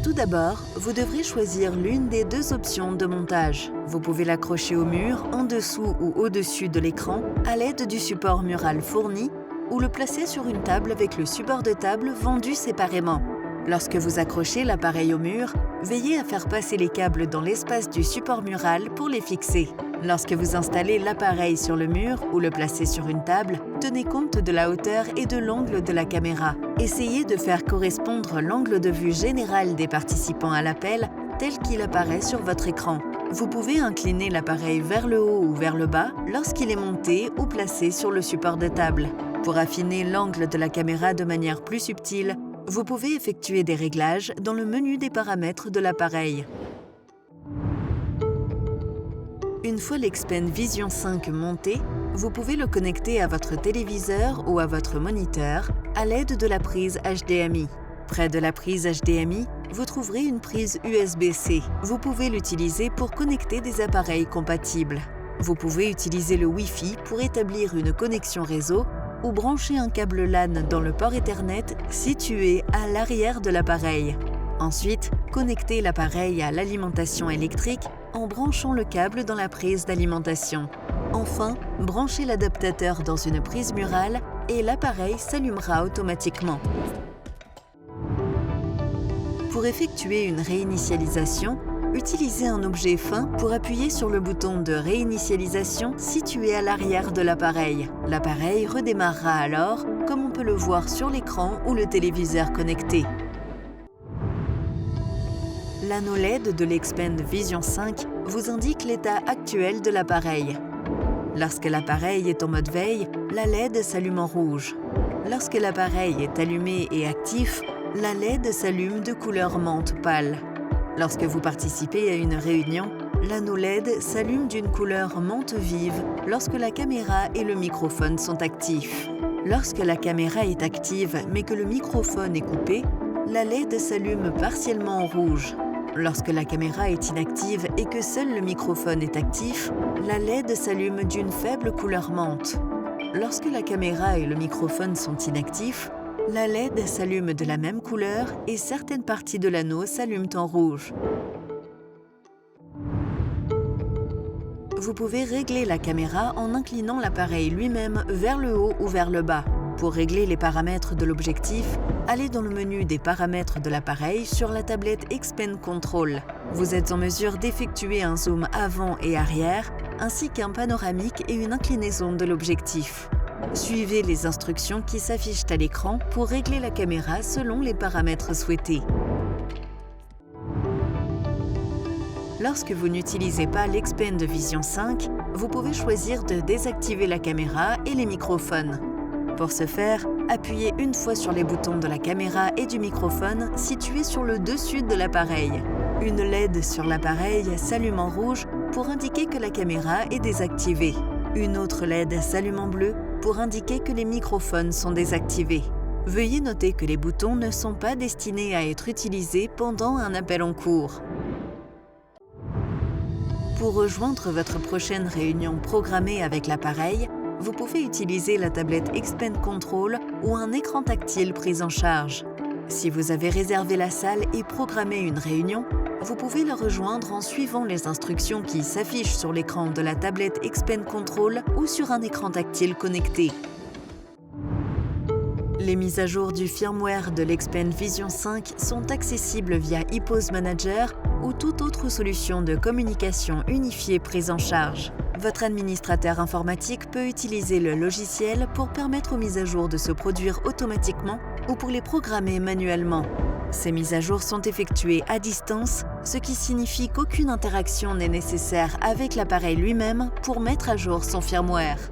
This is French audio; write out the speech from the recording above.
Tout d'abord, vous devrez choisir l'une des deux options de montage. Vous pouvez l'accrocher au mur, en dessous ou au-dessus de l'écran, à l'aide du support mural fourni, ou le placer sur une table avec le support de table vendu séparément. Lorsque vous accrochez l'appareil au mur, veillez à faire passer les câbles dans l'espace du support mural pour les fixer. Lorsque vous installez l'appareil sur le mur ou le placez sur une table, tenez compte de la hauteur et de l'angle de la caméra. Essayez de faire correspondre l'angle de vue général des participants à l'appel tel qu'il apparaît sur votre écran. Vous pouvez incliner l'appareil vers le haut ou vers le bas lorsqu'il est monté ou placé sur le support de table. Pour affiner l'angle de la caméra de manière plus subtile, vous pouvez effectuer des réglages dans le menu des paramètres de l'appareil. Une fois l'Xpen Vision 5 monté, vous pouvez le connecter à votre téléviseur ou à votre moniteur à l'aide de la prise HDMI. Près de la prise HDMI, vous trouverez une prise USB-C. Vous pouvez l'utiliser pour connecter des appareils compatibles. Vous pouvez utiliser le Wi-Fi pour établir une connexion réseau ou brancher un câble LAN dans le port Ethernet situé à l'arrière de l'appareil. Ensuite, connectez l'appareil à l'alimentation électrique en branchant le câble dans la prise d'alimentation. Enfin, branchez l'adaptateur dans une prise murale et l'appareil s'allumera automatiquement. Pour effectuer une réinitialisation, utilisez un objet fin pour appuyer sur le bouton de réinitialisation situé à l'arrière de l'appareil. L'appareil redémarrera alors, comme on peut le voir sur l'écran ou le téléviseur connecté. L'anneau LED de l'Xpen Vision 5 vous indique l'état actuel de l'appareil. Lorsque l'appareil est en mode veille, la LED s'allume en rouge. Lorsque l'appareil est allumé et actif, la LED s'allume de couleur menthe pâle. Lorsque vous participez à une réunion, l'anneau LED s'allume d'une couleur menthe vive lorsque la caméra et le microphone sont actifs. Lorsque la caméra est active mais que le microphone est coupé, la LED s'allume partiellement en rouge. Lorsque la caméra est inactive et que seul le microphone est actif, la LED s'allume d'une faible couleur menthe. Lorsque la caméra et le microphone sont inactifs, la LED s'allume de la même couleur et certaines parties de l'anneau s'allument en rouge. Vous pouvez régler la caméra en inclinant l'appareil lui-même vers le haut ou vers le bas. Pour régler les paramètres de l'objectif, allez dans le menu des paramètres de l'appareil sur la tablette Xpen Control. Vous êtes en mesure d'effectuer un zoom avant et arrière, ainsi qu'un panoramique et une inclinaison de l'objectif. Suivez les instructions qui s'affichent à l'écran pour régler la caméra selon les paramètres souhaités. Lorsque vous n'utilisez pas l'Xpen Vision 5, vous pouvez choisir de désactiver la caméra et les microphones. Pour ce faire, appuyez une fois sur les boutons de la caméra et du microphone situés sur le dessus de l'appareil. Une LED sur l'appareil s'allume en rouge pour indiquer que la caméra est désactivée. Une autre LED s'allume en bleu pour indiquer que les microphones sont désactivés. Veuillez noter que les boutons ne sont pas destinés à être utilisés pendant un appel en cours. Pour rejoindre votre prochaine réunion programmée avec l'appareil, vous pouvez utiliser la tablette Xpen Control ou un écran tactile pris en charge. Si vous avez réservé la salle et programmé une réunion, vous pouvez la rejoindre en suivant les instructions qui s'affichent sur l'écran de la tablette Xpen Control ou sur un écran tactile connecté. Les mises à jour du firmware de l'Xpen Vision 5 sont accessibles via ePause Manager ou toute autre solution de communication unifiée prise en charge. Votre administrateur informatique peut utiliser le logiciel pour permettre aux mises à jour de se produire automatiquement ou pour les programmer manuellement. Ces mises à jour sont effectuées à distance, ce qui signifie qu'aucune interaction n'est nécessaire avec l'appareil lui-même pour mettre à jour son firmware.